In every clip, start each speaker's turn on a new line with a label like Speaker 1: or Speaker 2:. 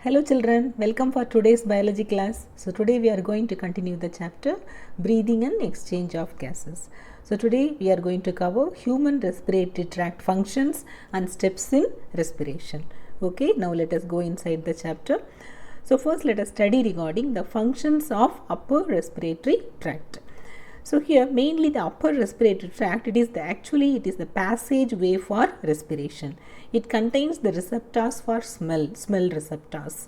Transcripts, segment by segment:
Speaker 1: Hello children, welcome for today's biology class. So today we are going to continue the chapter breathing and exchange of gases. So today we are going to cover human respiratory tract functions and steps in respiration. Okay, now let us go inside the chapter. So first let us study regarding the functions of upper respiratory tract. So here mainly the upper respiratory tract, it is the passageway for respiration. It contains the receptors for smell receptors.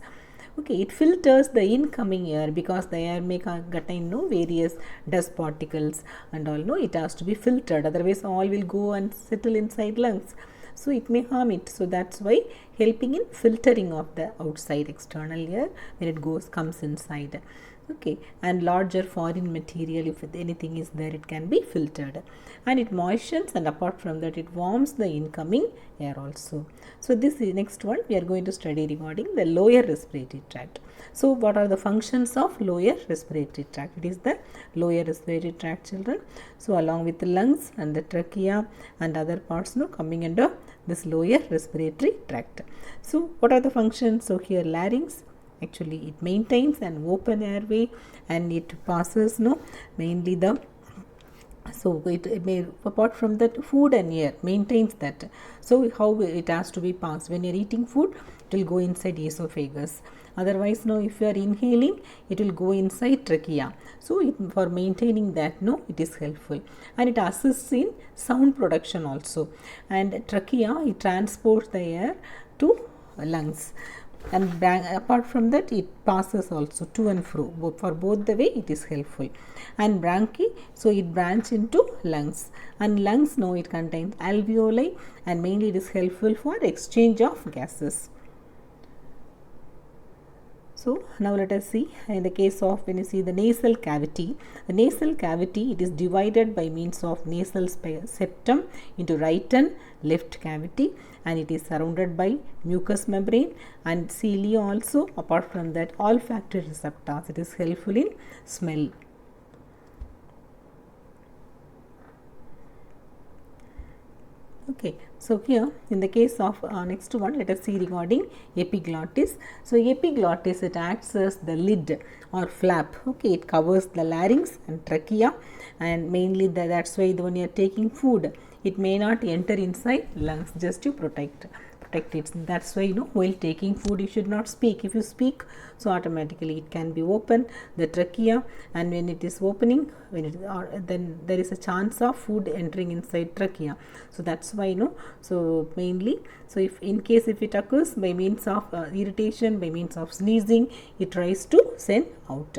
Speaker 1: Okay, it filters the incoming air because the air may contain various dust particles and all. It has to be filtered, otherwise all will go and settle inside lungs. So it may harm it. So that's why helping in filtering of the outside external air when it comes inside. Okay, and larger foreign material, if anything is there, it can be filtered, and it moistens, and apart from that it warms the incoming air also. So this is next one we are going to study regarding the lower respiratory tract. So what are the functions of lower respiratory tract? It is the lower respiratory tract, children. So along with the lungs and the trachea and other parts coming under this lower respiratory tract. So what are the functions? So here larynx, actually it maintains an open airway and it passes mainly the, so it may, apart from that, food and air maintains that. So how it has to be passed? When you are eating food, it will go inside esophagus. Otherwise if you are inhaling, it will go inside trachea. So for maintaining that it is helpful, and it assists in sound production also. And trachea, it transports the air to lungs, and apart from that it passes also to and fro. For both the way it is helpful. And bronchi, so it branches into lungs, and lungs it contains alveoli, and mainly it is helpful for exchange of gases. So now let us see in the case of, when you see the nasal cavity, it is divided by means of nasal septum into right and left cavity, and it is surrounded by mucous membrane and cilia also. Apart from that, olfactory receptors, it is helpful in smell. Okay, so here in the case of next one, let us see regarding epiglottis. So epiglottis, it acts as the lid or flap. Okay, it covers the larynx and trachea, and mainly that's why when you are taking food, it may not enter inside lungs, just to protect it. That's why while taking food you should not speak. If you speak, so automatically it can be open, the trachea, and when it is opening, then there is a chance of food entering inside trachea. So that's why so mainly, so if in case if it occurs by means of irritation, by means of sneezing, it tries to send out.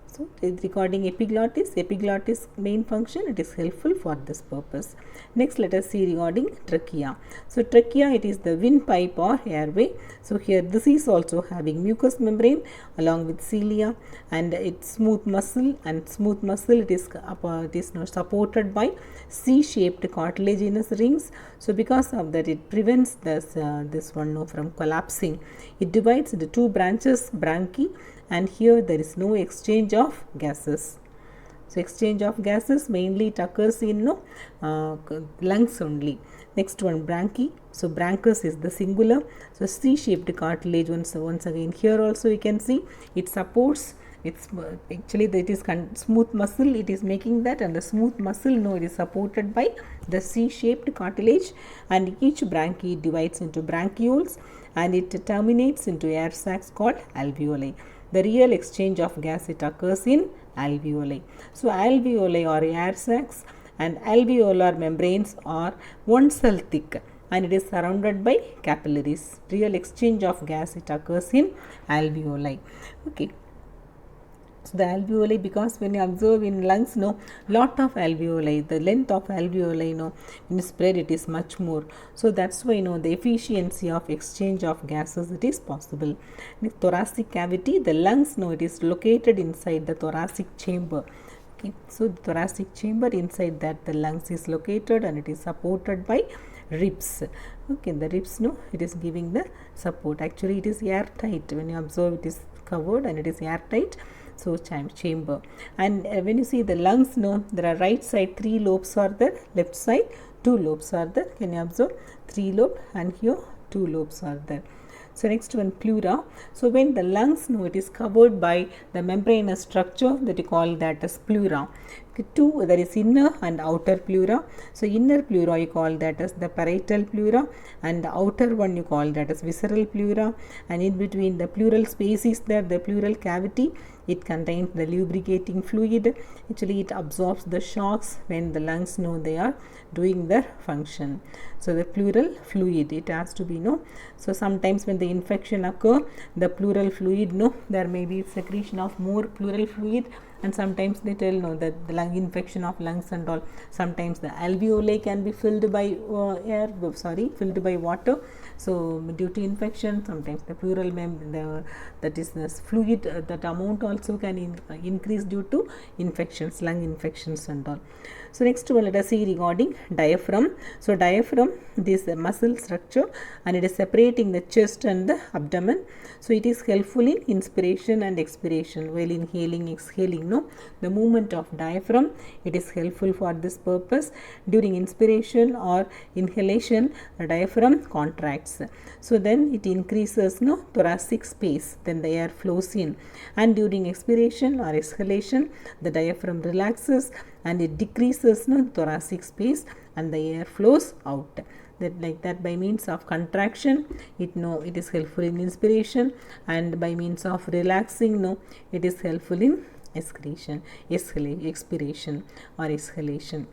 Speaker 1: So regarding epiglottis main function, it is helpful for this purpose. Next let us see regarding trachea. So trachea, it is the windpipe or airway. So here this is also having mucous membrane along with cilia, and its smooth muscle, it is supported by C-shaped cartilaginous rings. So because of that, it prevents this one from collapsing. It divides into two branches, bronchi, and here there is no exchange of gases. So exchange of gases mainly it occurs in lungs only. Next one, bronchi. So bronchus is the singular. So C-shaped cartilage, once again here also you can see it supports. It's actually that is smooth muscle, it is making that, and the smooth muscle it is supported by the C-shaped cartilage, and each bronchi divides into bronchioles, and it terminates into air sacs called alveoli. The real exchange of gas, it occurs in alveoli. So alveoli are air sacs, and alveolar membranes are 1 cell thick, and it is surrounded by capillaries. Real exchange of gas, it occurs in alveoli. Okay. So the alveoli, because when you observe in lungs, lot of alveoli, the length of alveoli, when spread, it is much more. So that's why the efficiency of exchange of gases, it is possible. In thoracic cavity, the lungs, it is located inside the thoracic chamber. Okay, so the thoracic chamber, inside that the lungs is located, and it is supported by ribs. Okay, the ribs, it is giving the support. Actually it is airtight. When you observe, it is covered and it is airtight. So chamber, and when you see the lungs, there are right side 3 lobes are there, left side 2 lobes are there. Can you observe 3 lobe, and here 2 lobes are there. So next one, pleura. So when the lungs, it is covered by the membranous structure that you call that as pleura. Okay, two, there is inner and outer pleura. So inner pleura you call that as the parietal pleura, and the outer one you call that as visceral pleura, and in between the pleural space is there, the pleural cavity. It contains the lubricating fluid. Actually it absorbs the shocks when the lungs they are doing their function. So the pleural fluid, it has to be so sometimes when the infection occur, the pleural fluid there may be secretion of more pleural fluid, and sometimes they tell that the lung infection of lungs and all, sometimes the alveoli can be filled by filled by water. So due to infection, sometimes the pleural that is the fluid, that amount also can increase due to infections, lung infections and all. So next one, let us see regarding diaphragm. So diaphragm, this muscle structure, and it is separating the chest and the abdomen. So it is helpful in inspiration and expiration. While inhaling, exhaling, the movement of diaphragm, it is helpful for this purpose. During inspiration or inhalation, the diaphragm contracts. So then it increases thoracic space, then the air flows in, and during expiration or exhalation, the diaphragm relaxes and it decreases thoracic space and the air flows out. That like that, by means of contraction, it is helpful in inspiration, and by means of relaxing, it is helpful in expiration or exhalation.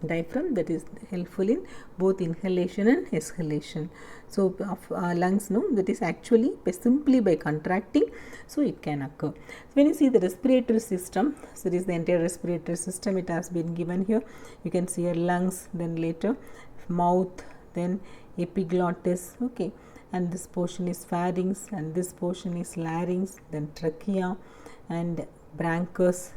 Speaker 1: Diaphragm, that is helpful in both inhalation and exhalation. So of lungs, that is actually simply by contracting, so it can occur. When you see the respiratory system, so this is the entire respiratory system, it has been given here. You can see your lungs, then later mouth, then epiglottis, okay, and this portion is pharynx, and this portion is larynx, then trachea, and bronchus,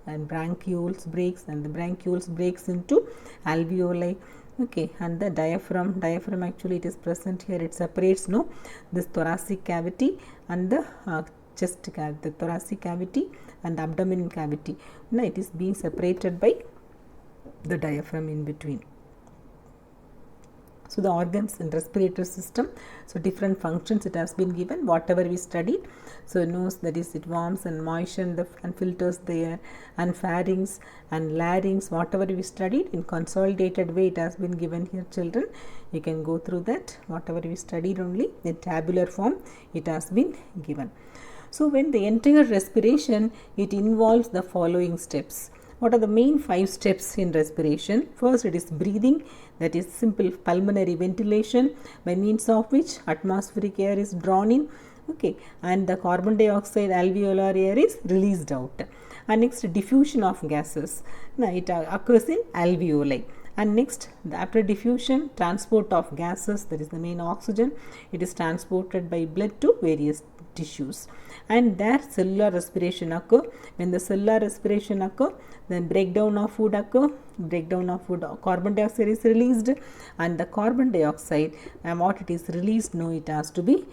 Speaker 1: and bronchioles breaks, and the bronchioles breaks into alveoli, okay, and the diaphragm actually it is present here. It separates this thoracic cavity and the chest cavity, the thoracic cavity and the abdominal cavity. Now it is being separated by the diaphragm in between. So the organs in respiratory system, so different functions it has been given, whatever we studied. So nose, that is it warms and moistens and filters the air, and pharynx and larynx, whatever we studied in consolidated way, it has been given here, children. You can go through that, whatever we studied only in tabular form it has been given. So when the entire respiration, it involves the following steps. What are the main 5 steps in respiration? First, it is breathing, that is simple pulmonary ventilation, by means of which atmospheric air is drawn in, okay, and the carbon dioxide alveolar air is released out. And next, diffusion of gases. Now it occurs in alveoli. And next, after diffusion, transport of gases, that is the main oxygen, it is transported by blood to various tissues, and there cellular respiration occur. When the cellular respiration occur, then breakdown of food occur. Carbon dioxide is released, and the carbon dioxide, and what it is released, it has to be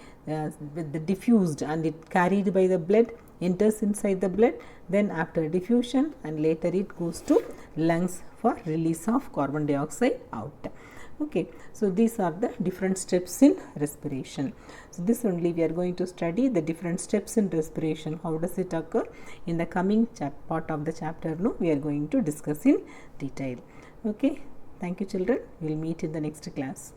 Speaker 1: diffused, and it carried by the blood, enters inside the blood, then after diffusion, and later it goes to lungs for release of carbon dioxide out. Okay, so these are the different steps in respiration. So this only we are going to study the different steps in respiration. How does it occur? In the coming part of the chapter, we are going to discuss in detail. Okay, thank you children. We will meet in the next class.